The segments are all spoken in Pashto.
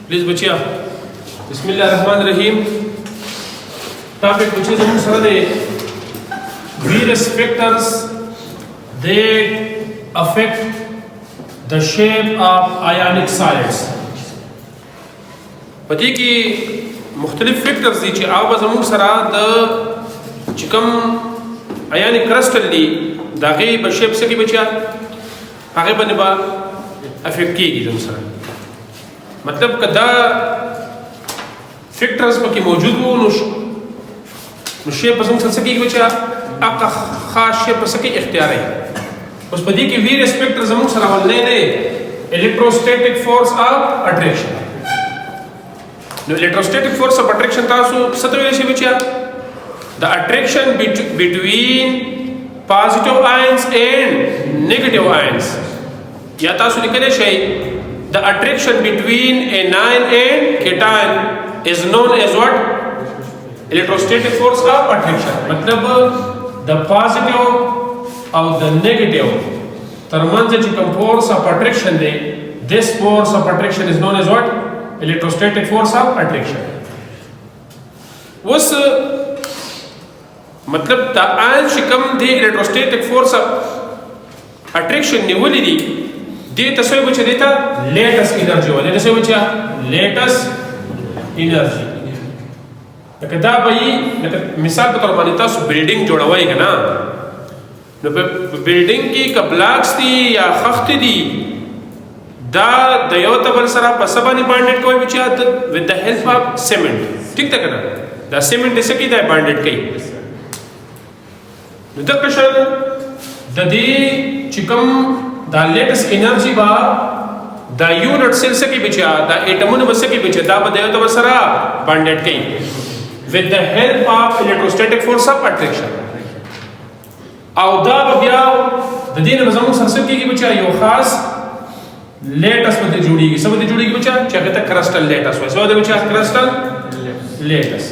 Please बच्चिया Bismillahirrahmanirrahim. Topic which is in Saturday. Various factors that affect the shape of ionic solids. पति की मुख्तलिफ फैक्टर्स दी ची आवाज़ अमूर सरा द चिकम ionic crystal ली दागे बशेप से की बच्चिया आगे बने बा affect की जम सरा मतलब कदा फैक्टर्स पकी मौजूद हो शेप पसंद कर सके बच्चा आपका खास शेप पर सके इख्तियार है उस पदी की वीर फैक्टर्स हम सरावल ने इलेक्ट्रोस्टैटिक फोर्स ऑफ अट्रैक्शन नो इलेक्ट्रोस्टैटिक फोर्स ऑफ अट्रैक्शन तासु सतवेले से बच्चा the attraction between positive ions and negative ions या तासु निकले शे the attraction between anion and cation is known as what? Electrostatic force of attraction. मतलब the positive और the negative तरमंज चिकम force of attraction they this force of attraction is known as what? Electrostatic force of attraction. उस मतलब the ion चिकम दे electrostatic force of attraction निवली दी दे तस्वीर बच्चे देता लेटेस्ट एनर्जी वाले जैसे बच्चा लेटेस्ट एनर्जी कदा भाई मिसाल के तौर पर मानता सु बिल्डिंग जोड़ा हुआ है ना बिल्डिंग की ब्लॉक्स थी या खख्त दी दा दयो तबल सरा पसबानी बांडेड कोई बच्चा with the help of cement ठीक था ना द सीमेंट ऐसे की दा बांडेड कई द क्वेश्चन द दी चिकम the latest energy ba the unit cell se ki bicha the atom ne bas ki bicha da badayo to basara bonded kai with the help of electrostatic force of attraction aw da bya the din bazam sarse ki bicha yo khas latest bade judegi सब bade judegi bicha chagata crystal latest so bade bicha crystal latest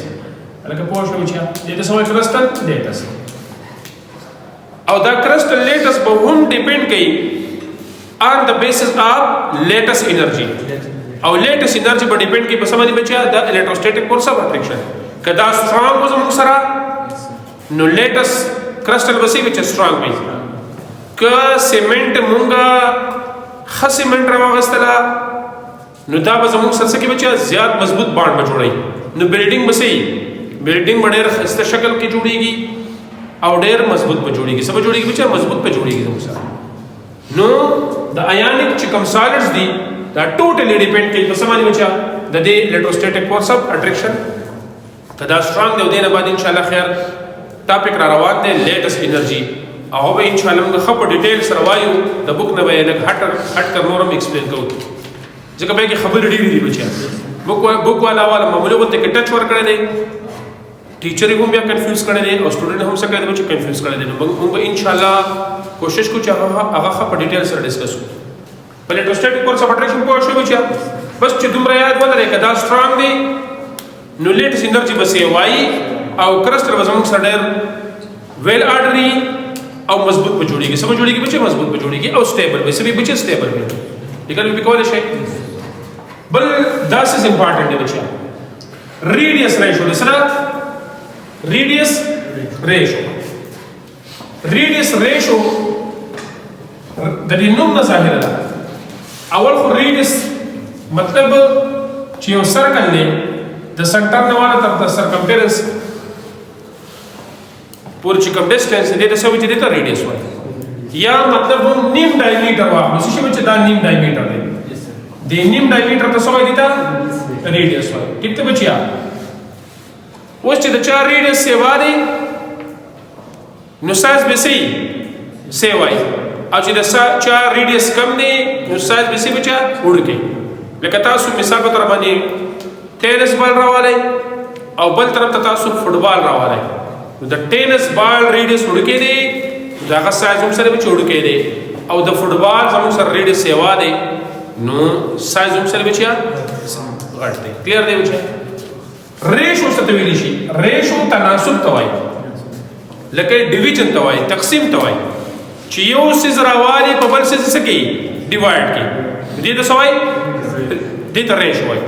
alaka posh bicha ये तो सब crystal latest aw da crystal latest ba hum depend kai on the basis of latest energy और latest energy पर depend की बसमनी बच्चा the electrostatic force of attraction कदा strong हो जम सरा नो latest crystal बसी बच्चा strong में क सीमेंट मुंगा ख सीमेंट रवा गस्तला नो दा बजम सर से की बच्चा ज्यादा मजबूत बांड बचोड़ई नो बिल्डिंग बसी बिल्डिंग बड़े खस्ता शक्ल की जुड़ेगी और ढेर मजबूत पे जुड़ेगी सब जुड़ेगी बच्चा मजबूत पे जुड़ेगी तुम No, the ionic chicum solids they totally depend कई बसमानी बच्चा the day electrostatic force of attraction कदा strong दे उधे नबाद इंशाल्लाह खैर topic रावात दे latest energy आओ बे इंशाल्लाह हम खप details रवायु the book नबे लग हट कर नोरम explain करो जगह बे की खबर डी दी बच्चा book वाला मामूली बोलते कि टच वर करे दे टीचर ही हम भी कंफ्यूज करे दे और स्टूडेंट हम सब करे बच्चे कंफ्यूज करे दे हम इंशाल्लाह कोशिश कुछ आगा पर डिटेल सर डिस्कस हो पहले इलेक्ट्रोस्टैटिक फोर्स ऑफ अट्रैक्शन को शो बच्चा बस तुम याद बोल रहे कदा स्ट्रांग दी नो लेटेस्ट एनर्जी बसे वाई और क्रिस्टल वजम सडर वेल आर्टरी और मजबूत पे जोड़ेगी सब जोड़ेगी बच्चे मजबूत पे जोड़ेगी और स्टेबल वैसे भी बच्चे स्टेबल में लेकिन भी कॉल है बल 10 इज इंपॉर्टेंट है बच्चा रेडियस रेशियो दूसरा रेडियस रेशियो दरी नुम ज़ाहिर है अवल को रेडियस मतलब चियो सर्कल ने द सेंटर नवाला तब द सर्कमफेरेंस पूरी चिकम डिस्टेंस दे तो सब देता रेडियस वाला या मतलब वो नीम डायमीटर वा उसी में चदा नीम डायमीटर दे नीम डायमीटर तो सब देता रेडियस वाला कितने बचिया वो चीज़ चार रेडियस से वादी नुसाइज बेसी सेवाई आज इधर चार रेडियस कम ने नुसाइज बेसी बचा उड़ के लेकिन तासु मिसाल पर तरफ बनी टेनिस बॉल रवाले और बल तरफ तासु फुटबॉल रवाले द टेनिस बॉल रेडियस उड़ के दे जागा साइज हम सर बचे उड़ के दे और द फुटबॉल हम सर रेडियस सेवा दे नो साइज हम सर बचे घट दे क्लियर दे बचे रेशो सतवेलिशी रेशो तनासुब तवाई लके डिवीजन तवाई तकसीम तवाई चियो से जरा वाली पबल से सकी डिवाइड की ये तो सवाई دې ته ریشو وایي.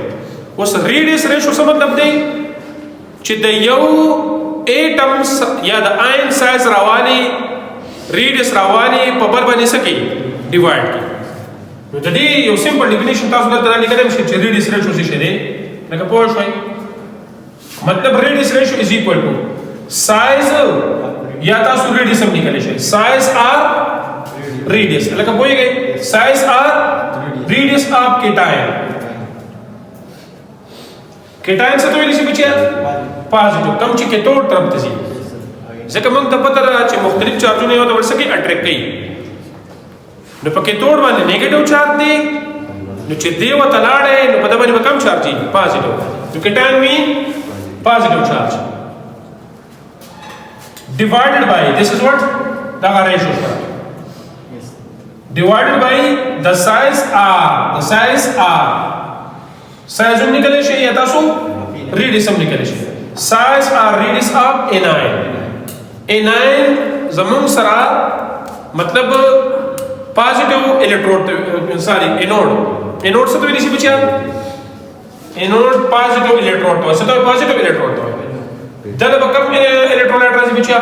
اوس ریډیس ریشو څه مطلب دی چې د یو ایټم یا د آین سایز راوالي ریډیس راوالي په بل باندې څه کوي ډیوایډ کوي. نو د دې یو سمپل ډیفینیشن تاسو دلته رالیکلی شئ چې ریډیس ریشو څه شی دی. لکه پوه شئ مطلب ریډیس ریشو از اکول ټو سایز یا تاسو ریډیس هم لیکلی شئ سایز آر ریډیس. لکه پوهیږئ سایز آر ریډیس آف کیټاین. کیټاین څه ته ویلی شي بچیا پازیټیو کم چې کیټوډ طرف ته ځي ځکه موږ ته پته ده چې مختلف چارجونه یو د بل څخه اټریکټ کوي. نو په کیټوډ باندې نیګیټیو چارج دی نو چې دی ورته لاړی نو په ده باندې به کم چارج وي پازیټیو. نو کیټاین مین پازیټیو چارج divided by this is what the ratio divided by the size r size हम निकले शे या तासो radius हम निकले शे size r radius of anion जमन सरा मतलब positive electrode sorry anode से तो इसी बच्चा anode positive electrode तो से तो positive electrode तो जब कम इलेक्ट्रोलाइट राशि बच्चा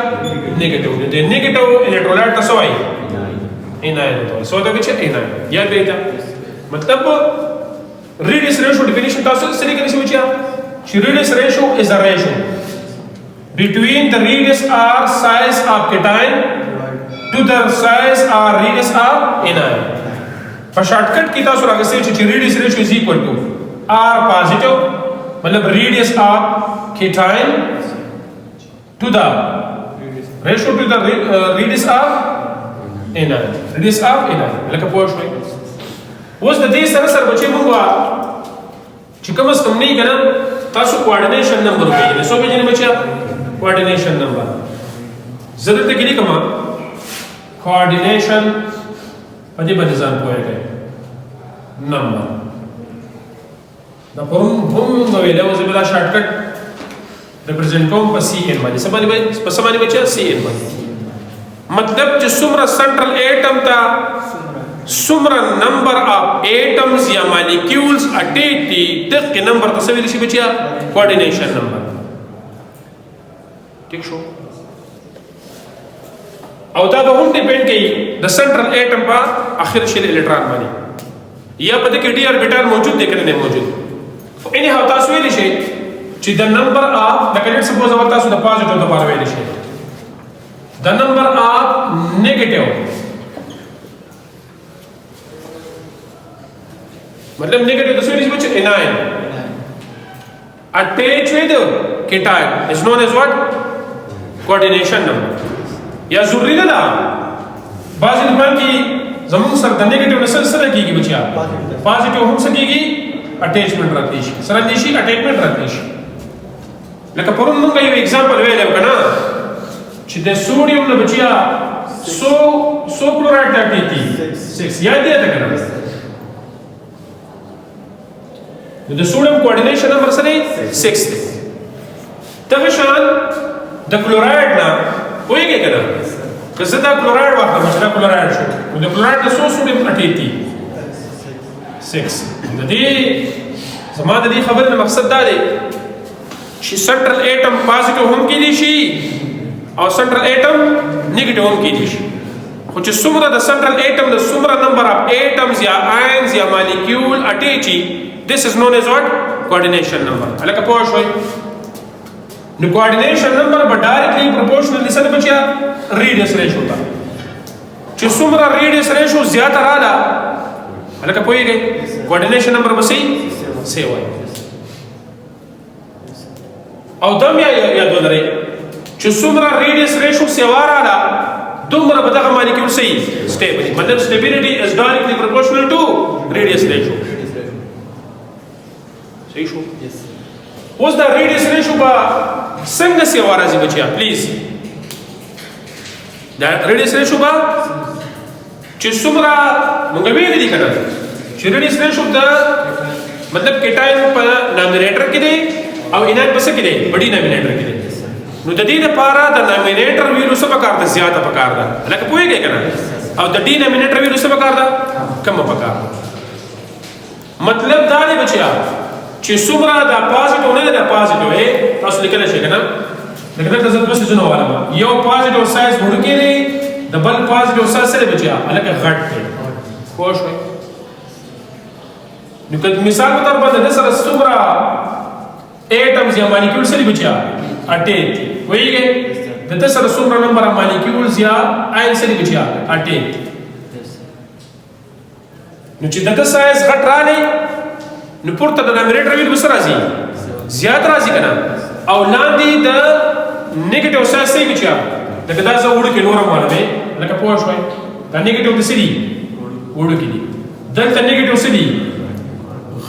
नेगेटिव दे नेगेटिव इलेक्ट्रोलाइट का सो आई एनायन तो सो तो बच्चा एनायन याद बेटा मतलब रेडियस रेशियो डेफिनेशन तासो से लेकर इसे बच्चा radius ratio is the ratio between the radius r size of cation to the size r radius of anion. पर शॉर्टकट की तासो आगे से radius ratio is equal to r positive मतलब radius of cation to the ratio to the radius of anion. Radius of anion. لکه پوه شوي. اوس د دې سره سره بچي موږ چې کوم څه کم نه کنه تاسو کوارډینیشن نمبر وګورئ. سو به جن بچا کوارډینیشن نمبر ضرورت کې لیکم کوارډینیشن په دې باندې ځان پوهیږئ نمبر دا پرم هم نو ویلې اوس بلا شارټکټ रिप्रेजेंट कोम पर CN बानी समानी भाई समानी बच्चा CN बानी मतलब जो सुमरा सेंट्रल एटम था सुमरा नंबर ऑफ एटम्स या मॉलिक्यूल्स अटेटी तक के नंबर तस्वीर सी बच्चा कोऑर्डिनेशन नंबर ठीक शो और ता हम डिपेंड की द सेंट्रल एटम पर आखिर शेल इलेक्ट्रॉन बानी या पता कि d ऑर्बिटल मौजूद देखने नहीं मौजूद इन्हें हम तस्वीर से the number of let's suppose our task the positive the power relation the number of negative मतलब negative the series which anion attached with cation is known as what coordination number या जरूरी ना बाज़ इंसान की ज़मीन सर the negative नस्ल सर की बच्चा positive हम सकेगी attachment रखती है सरंदेशी attachment रखती है. لکه پرون موږ یو एग्जांपल ویلو کنه چې د سوډیم نه بچیا سو کلورایډ ته ټیټي 6 یاد دی ته کنه د سوډیم کوارډینیشن نمبر سره 6 دی ته شان د کلورایډ نه وایي کنه که زه دا کلورایډ واخلم چې دا کلورایډ شو د کلورایډ د سوډیم ته ټیټي 6 د دې زما د دې خبرې مقصد دا دی چې سنټرل اټم پازیټیو هم کېدی شي او سنټرل اټم نیگیټیو هم کېدی شي خو چې څومره د سنټرل اټم د څومره نمبر اف اټمز یا آینز یا مالیکول اټیچي this is known as what coordination number. الکه پوه شوي نو coordination number به ډایرکټلی پروپورشنل سره بچیا ریډیس ریشو ته چې څومره ریډیس ریشو زیاته رااله الکه پوهیږئ coordination number به سی وایي او دم یاد ولرئ چې څومره ریډیس ریشو سیواره ده دومره به دغه مالیکول صحیح سټیبل مطلب stability is directly proportional to radius ratio صحیح شو اوس دا ریډیس ریشو به څنګه سیواره ځي بچیا پلیز دا ریډیس ریشو به چې څومره موږ ویلي دي کنه چې ریډیس ریشو دا مطلب کیټاین په نامینیټر کې دی او انایت پس کې دی بڑی نامینیټر کې دی نو د دې لپاره د نامینیټر ویلو څه پکار ده زیاته پکار ده لکه پوهیږئ کنه او د ډي نامینیټر ویلو څه پکار ده کم پکار ده مطلب دا دی بچیا چې څومره دا پازیټیو نه دا پازیټیو تاسو لیکلی شئ که نه لکه دلته زه دوه څیزونه وایم یو پازیټیو سایز وړوکی دی د بل پازیټیو سایز څه دی بچیا هلکه غټ دی پوه شوئ نو که مثال په طور باندې د سره څومره ایټمز یا مالیکیولز څه دي بچیا اټې پوهېږئ د ده سره څومره نمبر مالیکیولز یا آیل څه دي بچیا اټې نو چې د ده سایز غټ رالی نو پورته د نامینیټر ویل به څه راځي زیات راځي که نه او لاندې د نیګیټیو سایز څه بچیا لکه دا زه وړوکې نور هم وایم لکه پوه شوئ دا نیګیټیو د څه دي وړوکې دي دلته نیګیټیو څه دي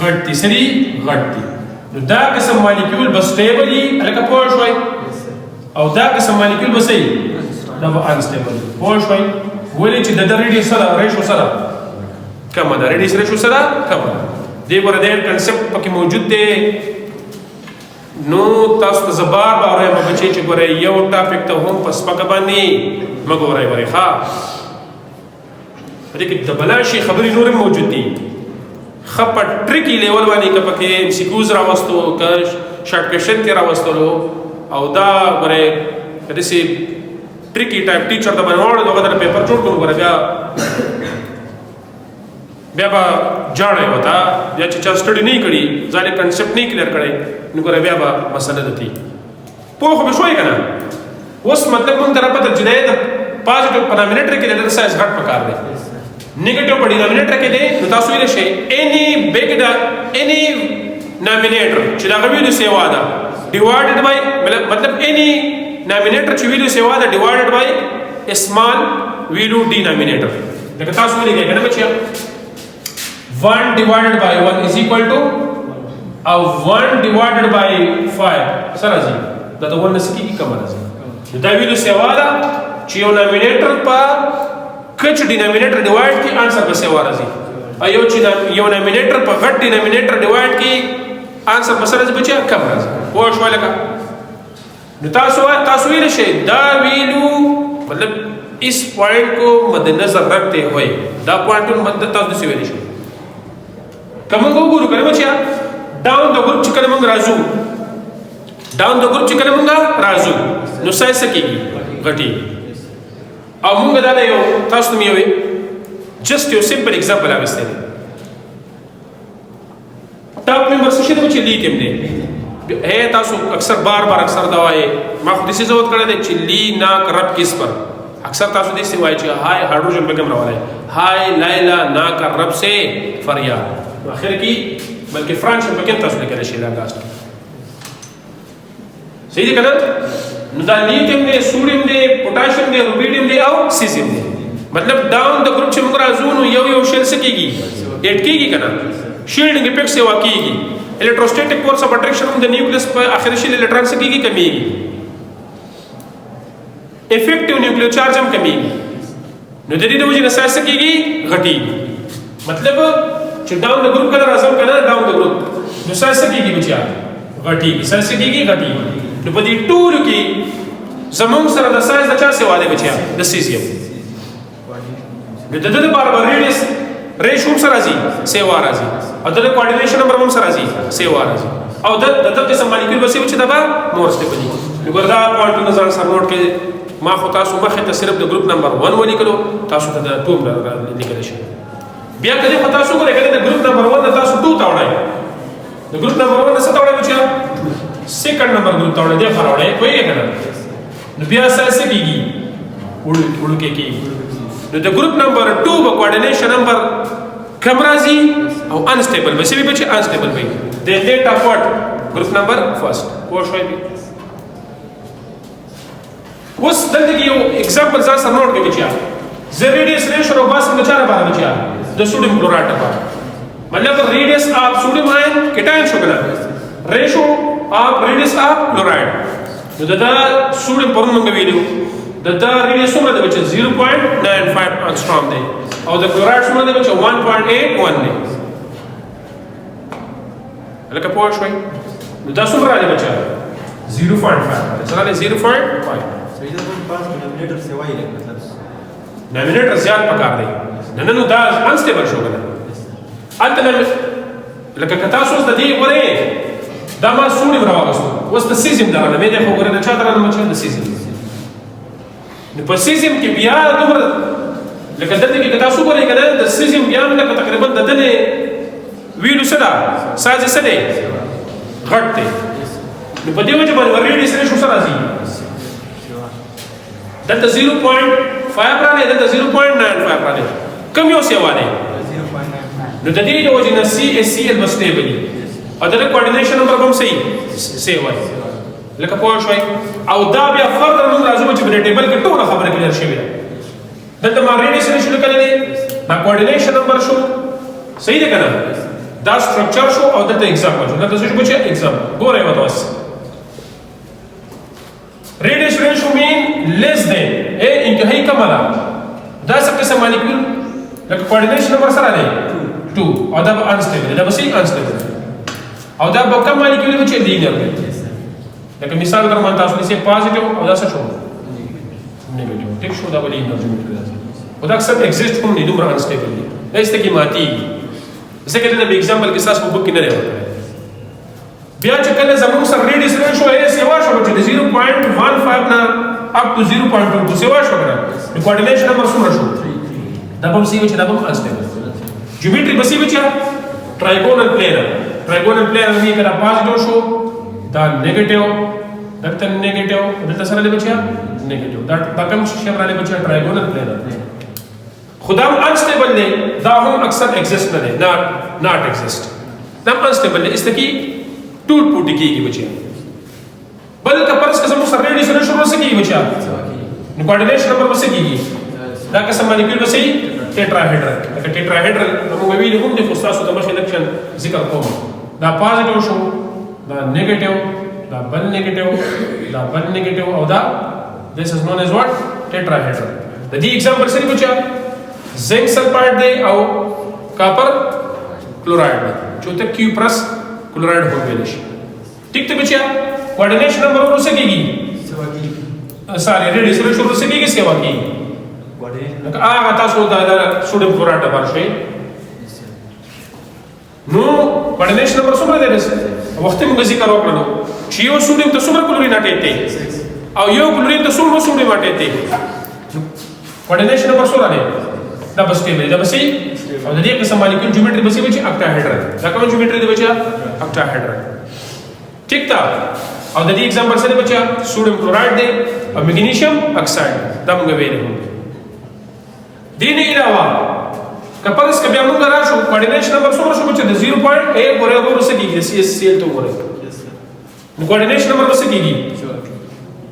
غټ دي څه دي غټ دي نو دا قسم مالیکیول به سټیبل وي هلکه پوه شوئ او دا قسم مالیکیول به څه وي دا به انسټیبل وي پوه شوئ ولې چې د ده ریډیس سره ریشو سره کمه ده ریډیس ریشو سره کمه ده دې ګوره دې کنسپټ پکې موجود دی نو تاسو ته زه بار بار وایم بچې چې ګوره یو ټاپک ته هم په سپکه باندې مه ګورئ ورې ښه په دې کې د بلا شي خبرې نور هم موجود دي ښه په ټریکي لیول باندې که پکې ایم سی کیوز راوستو که شارټ کوېشن کې راوستلو او دا ګورئ که داسې ټریکي ټایپ ټیچر ته باندې واړو هغه ته پیپر جوړ کړو ګوره بیا به جاړی وته یا چې چا سټډي نه کړي ځان یې کنسپټ نه کلیر کړی نو ګوره بیا به مسله ده تي پوه خو به شوی که نه اوس مطلب مونږ ته راپته چې دی د پازیټیو په نامینیټر کې د ده سایز غټ پکار دی نیگیټیو په ډینامینیټر کې دی نو تاسو ویلی شئ any نامینیټر چې د هغه ویلو سیوا ده ډیوایډډ بای مطلب any نامینیټر چې ویلو سیوا ده ډیوایډډ بای اسمال ویلو ډینامینیټر لکه تاسو ولیکئ که نه بچیا 1 divided by 1 is equal to او 1 divided by 5 سره راځي دا ته 1 نه څه کېږي کمه راځي دا ویلو سیوا ده چې یو نامینیټر په کچ ډینامینیټر ډیوایډ کې انسر به سیوا راځي او یو نامینیټر په غټ ډینامینیټر ډیوایډ کې انسر به څه راځي بچیا کم راځي پوه شوئ لکه نو تاسو ویلی شئ دا ویلو مطلب اس پوائنٹ کو مد نظر رکھتے ہوئے دا پوائنٹ تاسو داسې ویلی شئ که موږ وګورو که نه بچیا ډاون د ګروپ چې کله موږ راځو نو سایز څه کېږي غټېږي او موږ دا د یو تاسو ته مې یو جسټ یو سمپل اګزامپل اخیستی دی ټاپ ممبر څه شی دی چې لی کیم دی تاسو اکثر بار اکثر دا وایې ما خو داسې ضبط کړی دی چې لی ناک رب کس پر اکثر تاسو داسې وایي چې ہائے ہائیڈروجن بیگم راولی ہائے لیلا ناک رب سے فریاد آخر کی بلکہ فرانچ میں کم تاسو لیکلی شئ لاسټ صحیح دی که نه نو دا لیتیم دی سوډیم دی پوټاشیم دی روبیډیم دی او سیزیم دی مطلب ډاون د ګروپ چې موږ راځو نو یو شیل څه کېږي ایډ کېږي که نه شیلډنګ افیکټ سیوا کېږي الکتروسټیټک فورس اف اټریکشن هم د نیوکلیس په اخري شیل الکترون څه کېږي کمیږي افیکټیو نیوکلیو چارج هم کمیږي نو د دې د وجې نه سایز څه کېږي غټېږي مطلب چې ډاون د ګروپ کله راځم که نه ډاون د ګروپ نو سایز څه کېږي بچیا غټېږي سایز څه کېږي غټېږي نو په دې ټولو کې زموږ سره د سایز د چا سیوا دی بچیا د سیزیم نو د ده دپاره به ریډیس ریشو هم څه راځي سیوا راځي او د ده کوارډینیشن نمبر هم څه راځي سیوا راځي او د ده قسم مالیکول به چې دا به مور سټیبل دي نو ګوره دا پوینټونه ځان سره نوټ کړئ ما خو تاسو مخې ته صرف د ګروپ نمبر 1 ولیکلو تاسو ته د 2 لیکلی شي بیا کله خو تاسو ګورئ کله د ګروپ نمبر 1 نه تاسو 2 ته وړئ د ګروپ نمبر 1 نه څه ته وړئ بچیا سیکنډ نمبر ګروپ ته وړئ دې خوا راوړئ پوهېږئ که نه نو بیا سایز څه کېږي وړوکی کېږي نو د ګروپ نمبر 2 به کوارډینیشن نمبر کم راځي او انسټیبل به څه وي بچې انسټیبل به وي د لیټ اف واټ ګروپ نمبر فرست پوه شوئ اوس دلته کې یو اګزامپل ځان سره نوټ کړئ بچیا زه ریډیس ریشو راوباسم د چا لپاره بچیا د سوډیم کلورایډ لپاره مطلب ریډیس آف سوډیم آین کیټاین شو که نه ریشو آف ریډیس آف کلورایډ نو د دا سوډیم پرون موږ ویلو د دا ریډیس څومره دی بچیا 0.95 انګسټروم دی او د کلورایډ څومره دی بچیا 1.81 دی لکه پوه شوئ نو دا څومره راځي بچیا 0.5 څه راځي 0.5 نامینیټر زیات پکار دی نه نو دا انسټیبل شو که نه هلته لکه که تاسو د دې غورې دا ما سوړي راوغستو اوس د سیزم درانه مې د خو غره د چا درانه مچ د سیزم نو په سیزم کې بیا دومره لکه دلته کې تاسو ګورئ کنه د سیزم بیا لکه تقریبا د دنه ویلو سره ساز سره غټ دی نو په دې وجه باندې ریډي سره شو سره راځي دلته 0.5 راځي دلته 0.95 راځي کم یو سیوا دی نو د دې د وجه نه CSCL بس ټیبل او د کوارډینیشن نمبر هم صحیح سیوا لکه پوه شوي او دا بیا فردر موږ راځو چې په ټیبل کې ټول خبره کلیر شي دلته ما ریډي سره شو لیکل دي دا کوارډینیشن نمبر شو صحیح دی کنه دا سټرکچر شو او دلته ایگزامپل شو دلته څه شو ایگزامپل ګورئ وته ریډیس ریشو مین لیس دین اے انتهایی کم ده دا څه قسم مالیکول لکه کوارډینیشن نمبر سره دی 2 او دا انستیبل دا به انستیبل او دا به کم مالیکول به چې لینیر دی لکه مثال در باندې تاسو لسی پازیټیو او دا څه شو نیگیټیو ټیک شو دا به لینیر جوړ او دا اکثر ایگزیسټ کوم نه دومره انستیبل دی دا است کی ماتي ځکه دا به ایگزامپل کې تاسو په بوک کې نه راوړل بیا چې کله زموږ سره ریډیس ریشو یې سیوا شو چې 0.15 نه اپ ټو 0.2 سیوا شو کنه کوارډینیشن نمبر څومره شو دا به سی چې دا به انستیبل جیومټری به سی چې ټرایګونل پلین نه کله پازیټیو شو دا نیگیټیو دلته نیگیټیو دلته سره دی بچیا نیگیټیو دا کوم شی باندې بچیا ټرایګونل پلین خدا انستیبل نه دا هم اکثر ایگزیسټ نه دی ناٹ ایگزیسټ دا انستیبل نه است کی ټوټ پوټ کیږي بچیا بل کا پرس قسم سره ریډي سره شروع سکیږي بچیا نو کوارډینیشن نمبر وسه کیږي دا قسم مالیکول وسه ټیټراهیډرل دا ټیټراهیډرل نو ویل کوم د خصاصو د مشه لکشن ذکر کوم دا پازیټیو شو دا نیگیټیو دا بل نیگیټیو او دا this is known as what tetrahedral د دې ایگزامپل سره بچیا زنک سلفائड دی او کاپر کلورائड دی چوته کیو پلس کلورائड हो गया ठीक तो बच्चा coordination number हो सकेगी सारे रेडियस रेशो हो सकेगी सेवा की कोऑर्डिनेशन आता सोदा सोडियम क्लोराइड बार शे नो कोऑर्डिनेशन नंबर सुमरे देस वक्त में जिक्र वकलो चियो सोडियम तो सुमर क्लोरीन आटेते और यो क्लोरीन तो सुमर सोडियम आटेते कोऑर्डिनेशन नंबर सोरा ने दा बस टेबल दा बसी और दे के मॉलिक्यूल ज्योमेट्री बसी बची ऑक्टाहेड्रल दा कौन ज्योमेट्री दे बचा ऑक्टाहेड्रल ठीक था और दे एग्जांपल से बचा सोडियम क्लोराइड दे और मैग्नीशियम ऑक्साइड दा मंग वेले हो दीने अलावा कपल्स के हम करा शो कोऑर्डिनेशन नंबर सोरा शो बचा 0.8 बोरे बोर से की CSCL तो बोरे कोऑर्डिनेशन नंबर बस की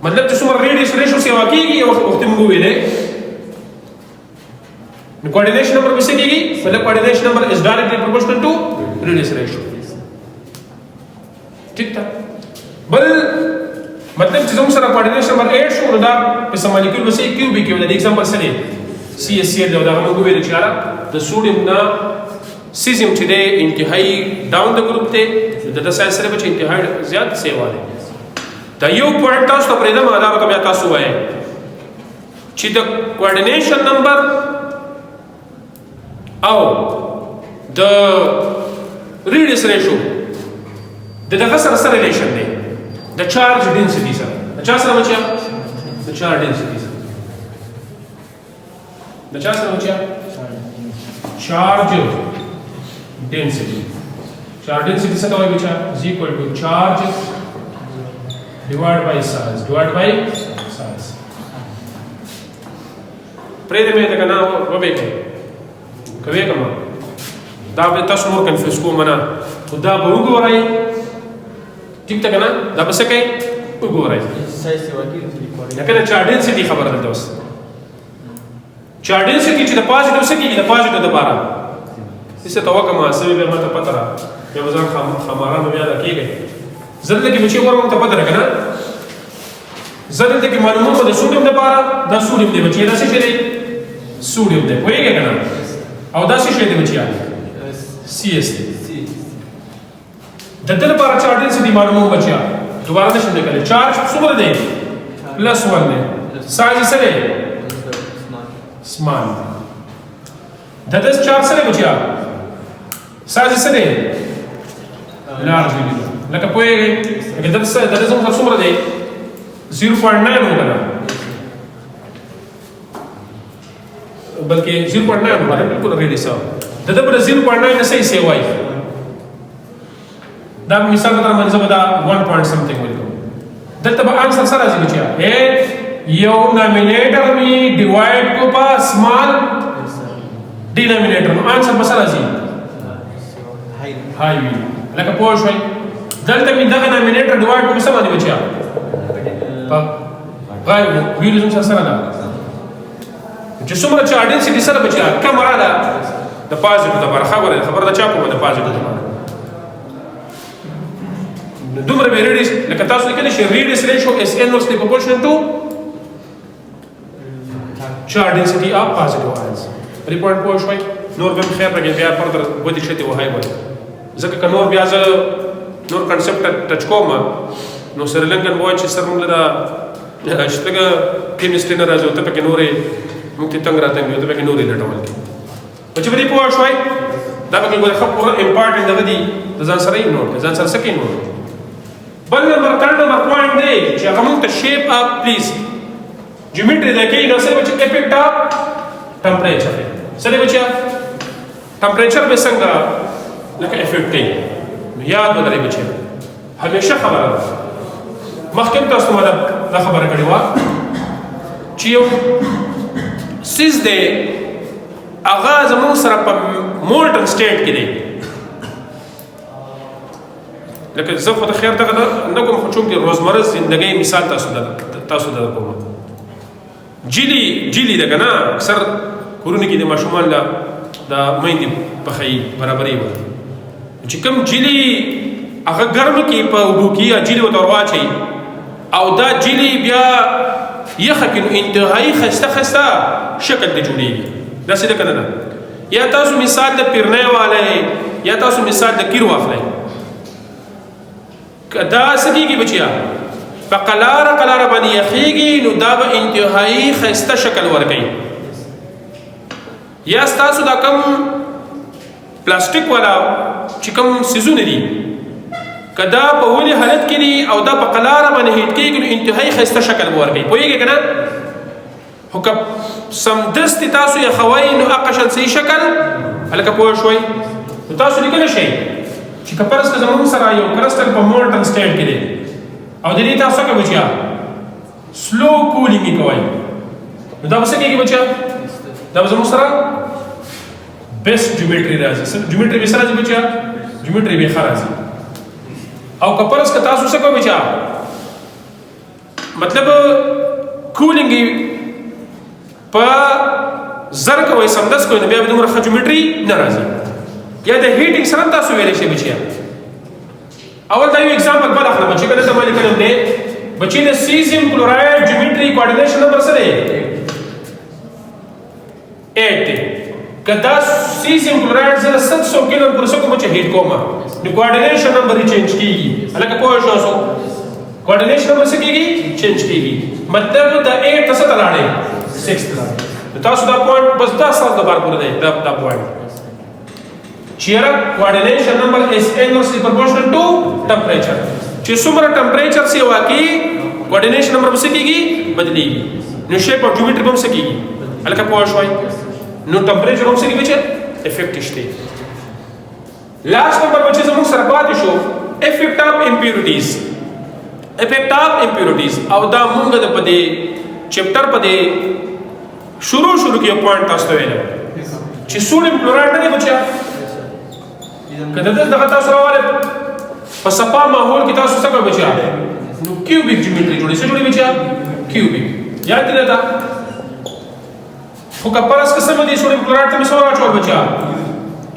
मतलब जो सुमर रेडियस रेशो से वाकई वक्त मंग वेले कोऑर्डिनेशन नंबर किससे की मतलब coordination number is directly proportional to radius ratio ठीक था बल मतलब चीजों से कोऑर्डिनेशन नंबर 8 शो होता पे मॉलिक्यूल बस क्यू बी क्यू द एग्जांपल से CSCL दा हम को वेले चला द सोडियम ना सीजियम छदे इंतहाई डाउन द ग्रुप थे द साइज से बचे इंतहाई ज्यादा सेवा है द यो पॉइंट तास तो परिणाम आधार का बता सो है छि द कोऑर्डिनेशन नंबर او د ریډیس ریشو د دغه سره ریلیشن دی د چارج ډینسټی سره د چا سره بچیا د چارج ډینسټی سره د چا سره بچیا چارج ډینسټی څه کوي بچا از ایکوال ټو چارج ډیوایډ بای سایز پرې دې مې دا کنه وبې کوي کما دا به تاسو نور کنفیوز کوم نه خدا به وګورئ ټیک تا کنه دا به څه کوي وګورئ لکه چارج ډینسټی خبره ده اوس چارج ډینسټی چې د پازیټیو څخه کیږي د پازیټیو د بارا څه توګه ما سوي به ماته پته را یو ځان خمارانو بیا دا کیږي زړه کې چې ورته ته پته راکنه زړه کې معلومه ده سوډیم د بارا دا سوډیم دی چې دا څه شي سوډیم دی وایي کنه او دا څه شي دی بچیا CS د دې لپاره چارج ډینسټی معلومه بچیا دوباره نشم لیکل چارج څومره دی +1 دی سایز سره سمال د دې چارج سره بچیا سایز سره لارج ویلیو لکه پوهېږئ لکه دلته زموږ سره څومره دی 0.9 وکړه بلکې 0.9 وکړه بالکل ریډي سو د دې پر 0.9 نه صحیح وایي دا مثال په تر باندې دا 1 point something ولیکم دلته به انسر سره راځي بچیا یو نامینیټر می ډیوایډ کو په سمال ډینامینیټر نو انسر به سره راځي هاي وی لکه پوه شوي دلته می دغه نامینیټر ډیوایډ کو په سمال بچیا په غایب ویل زم سره ده چې څومره چې اډنسټي سره بچیا کمره ده د پازیټیو د خبره د چا په د پازیټیو دومره به ریډیس لکه تاسو لیکلی شئ ریډیس ریشو اس انورسلی پروپورشنل ټو چارج ډنسټي اف پازیټیو آیونز پرې پوینټ پوه شوئ نور به خیر راګي بیا فردر ودی شته وهای وای ځکه که نور بیا زه نور کنسپټ ټچ کوم نو سریلنکن وای چې سر موږ له شتګه کیمستري نه راځو ته پکې نورې موږ ته څنګه راته یو ته پکې نورې لټول کی چې به پوه شوئ دا به ګوره خبره امپورټنت دغه دی ځان سره یې نوٹ ځان سره سکه نوٹ بل نمبر پوائنٹ دی چې هغه موږ ته شیپ اپ پلیز جیومټري دا کې نو سره چې افیکټ اپ ټمپریچر سره بچا ټمپریچر به څنګه لکه افیکټ دی یاد ولرئ بچا همیشه خبره مخکې تاسو ته دا خبره کړې و چې یو سیز دی هغه زموږ سره په مولټن سټیټ کې دی لکه زه خو د خیر دغه نه کوم خو چونکې روزمره زندګۍ مثال تاسو ته کوم جیلی ده که نه اکثر کورونه کې د ماشومان له د میندې پخوي برابرې وي چې کوم جیلی هغه ګرم کې په اوبو کې یا جیلی ورته ورواچوي او دا جیلی بیا یخه کې نو انتهایي ښایسته شکل دی جوړېږي داسې ده که نه ده یا تاسو مثال د پیرنۍ والی یا تاسو مثال د کیر واخلئ دا سکیږي بچیا په قلاره باندې یخیږي نو دا به انتهایی ښایسته شکل ورکوي یا ستاسو دا کم پلاستیک والا چې کوم څیزونه دي که دا په ولې حالت کې دي او دا په قلاره باندې هیټ کېږي نو انتهایی ښایسته شکل به ورکوي پوهېږئ که نه خو که سمدستې تاسو یخوئ نو هغه شان صحیح شکل هلکه پوه شوئ نو تاسو لیکلی شئ چې که فرض که زموږ سره یو کرسټل په مولټن سټیټ کې دی او د دې تاسو کوئ بچیا سلو کولینګ یې کوئ نو دا به څه کېږي بچیا دا به زموږ سره بیسټ جیومټري راځي جیومټري به څه راځي بچیا جیومټري به ښه راځي او که فرض که تاسو څه کوئ بچیا مطلب کولینګ یې په زر کوئ سمدس کوئ نو بیا به دومره ښه جیومټري نه راځي یا د هیټینګ سره تاسو ویلی شئ بچیا اول دا یو اگزامپل بل اخلم بچی که دلته ما لیکلم دی بچی د سیزیم کلورایډ جیومټري کوارډینیشن نمبر څه دی 8 دی که دا سیزیم کلورایډ زه 700 کیلو پر څه کوم چې هیټ کوم نو کوارډینیشن نمبر یې چینج کېږي هلکه پوه شوسو کوارډینیشن نمبر څه کېږي چینج کېږي مطلب د 8 ته څه ته لاړې 6 ته لاړې تاسو دا پوینټ بس دا ستاسو دپاره پوره دی دا پوینټ چیرې کوارډینیشن نمبر is inversely proportional to temperature چې څومره ټمپریچر سي واقعي کوارډینیشن نمبر به څه کېږي بدلېږي نو شیپ او جیومټري به هم څه کېږي هلکه پوه شوئ نو ټمپریچر هم څه کېږي بچې افیکټ شته لاست نمبر بچې زموږ سره پاتې شو افیکټ اف امپیورټیز او دا مونږ د په دې چپټر په دې شروع کې یو پوینټ تاسو ته ویلی چې سوډیم کلورایډ نه دی بچیا که د دغه تاسو راواله په صفا ماحول کې تاسو څه کوئ بچیا نو کیوبیک جیومټري جوړي څه جوړي بچیا کیوبیک یاد دی دا خو که فرض که سمه دي سوډیم کلورایډ ته مې څه واچول بچیا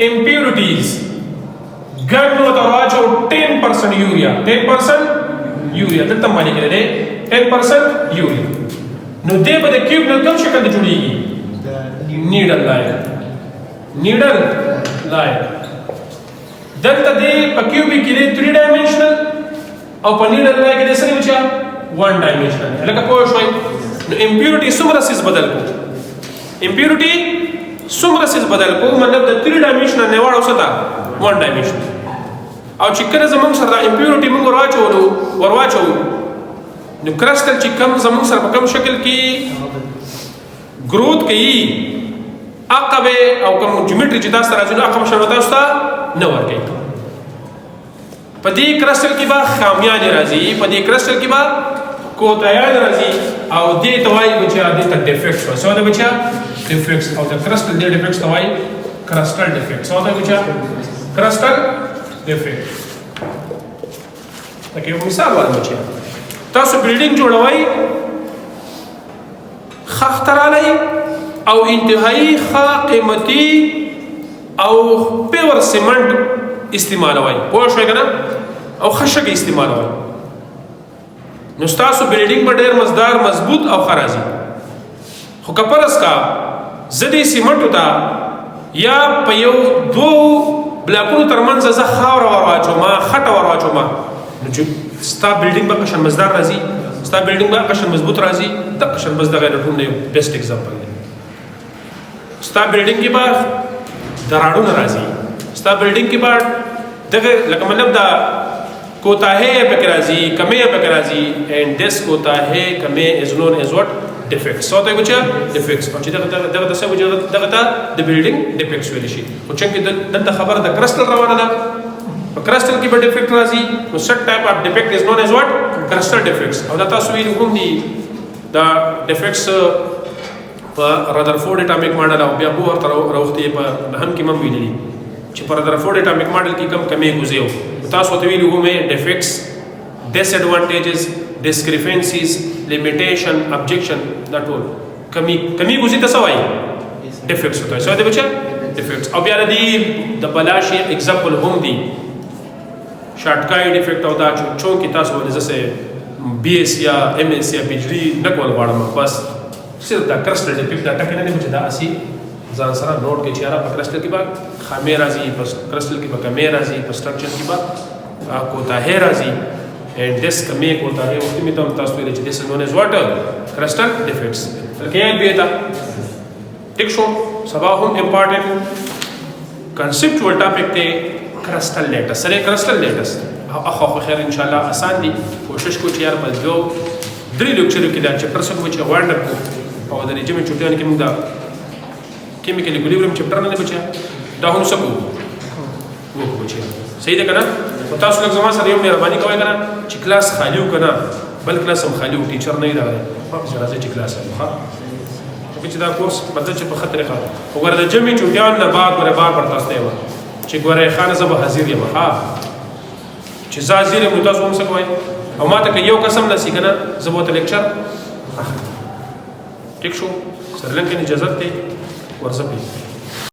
امپیورټیز ګډ نو ورته واچو 10% یوریا 10% یوریا دلته باندې کړی دی 10% یوریا نو دې به د کیوب نه کوم شکل جوړیږي نیډل لاین دلته دی په کیوبیک کې دی 3 ډایمنشنل او په نیډل لاین کې دی څه بچا 1 ډایمنشنل لکه پوه شوئ نو امپیورټي څومره سیز بدل کو امپیورټي څومره سیز بدل کو مطلب د 3 ډایمنشنل نه واړو څه 1 ډایمنشنل او چې کله زمونږ سره دا امپیورټي موږ ورواچو نو کرسټل چې کوم زمونږ سره په کوم شکل کې گروث کوي عقبه او کوم جیومټري چې تاسو راځي نو عقبه شنو تاسو ته نه ورګي په دې کرسټل کې به خامیان راځي په دې کرسټل کې به کوتایان راځي او دې توای بچا دې ته ډیفیکټ شو سو دا بچا ډیفیکټ او دا کرسټل دې ډیفیکټ توای کرسټل ډیفیکټ سو دا بچا کرسټل ډیفیکټ لکه یو مثال ورته بچا تاسو بلډینګ جوړوي خخترالي او انتهایی ښه قیمتي او پیور سیمنټ استعمالوي پوه شئ کنه او خشګ استعمالوي نو ستاسو بلډینګ به ډېر مزدار مضبوط او خرازي خو کپرس کا زدي سیمنټو ته یا په یو دو بلاکونو ترمنځ زه خاور ورواچوم خټه ورواچوم نو چې ستا بلډینګ به قشن مزدار راځي ستا بلډینګ به قشن مضبوط راځي د قشن مزدار غیر ټول نه بیسټ ایگزامپل دی ستا بلډینګ کې به دراړونه راځي ستا بلډینګ کې به دغه لکه مطلب دا کوتاهی پکې راځي کمی پکې راځي and this کوتاهی کمی is known as what defects so ته وچا defects او چې دغه د څه وجه دغه ته د بلډینګ defects ویل شي او چې دغه خبره د کرسټل روانه ده په کرسټل کې به defect راځي نو set type of defect is known as what crystal defects او دا تاسو ویل کوم دي دا defects په رادرفورډ اټامیک ماډل او بیا بو ورته راوختي په هم کې مم ویلي چې په رادرفورډ اټامیک ماډل کې کم کمی غوځیو تاسو ته ویلو هم defects disadvantages discrepancies limitation objection دا ټول کمی غوځي تاسو وایي defects ہوتا ہے سو دې بچا defects او بیا دې د بلاشي example هم دي شارټکای defect او دا چې کې تاسو ولې زسه BS یا MS یا PhD نکول غواړم بس صرف دا کرسټل defect دا ټکه نه بچا دا اسی ځان سره نوٹ کې چیرې په کرسټل کې با خامې راځي په کرسټل کې به کمې راځي په سټرکچر کې با کوتاهی راځي and this کمې کوتاهی وخت می ته تاسو ویل چې this is known as what crystal defects کې به تا ټیک شو سبا هم امپورټنٹ conceptual topic ته crystal lattice سره crystal lattice اخو خیر ان شاء الله آسان دي کوشش کو چې یار په جو درې لیکچر کې دا چپټر سره چې وړاندې کو او د رجمه چټیان کې موږ دا chemical equilibrium چپټر نه بچا دا هم سکو وو بچا صحیح ده کنه او تاسو لږ زما سره یو مهرباني کوئ کنه چې کلاس خالی وکنه بل کلاس هم خالی و ټیچر نه راغلی چې راځي چې کلاس ها چې دا کورس بدل چې په خطر ښه وګوره د جمعي چټیان نه بعد ګوره بار تاسو ته چې ګوره خان زه به حاضر یم ها چې زه حاضر یم تاسو هم څه کوئ او ما ته یو قسم نسی کنه زه به ته لیکچر ټیک شو سره لکه اجازه ته ورځ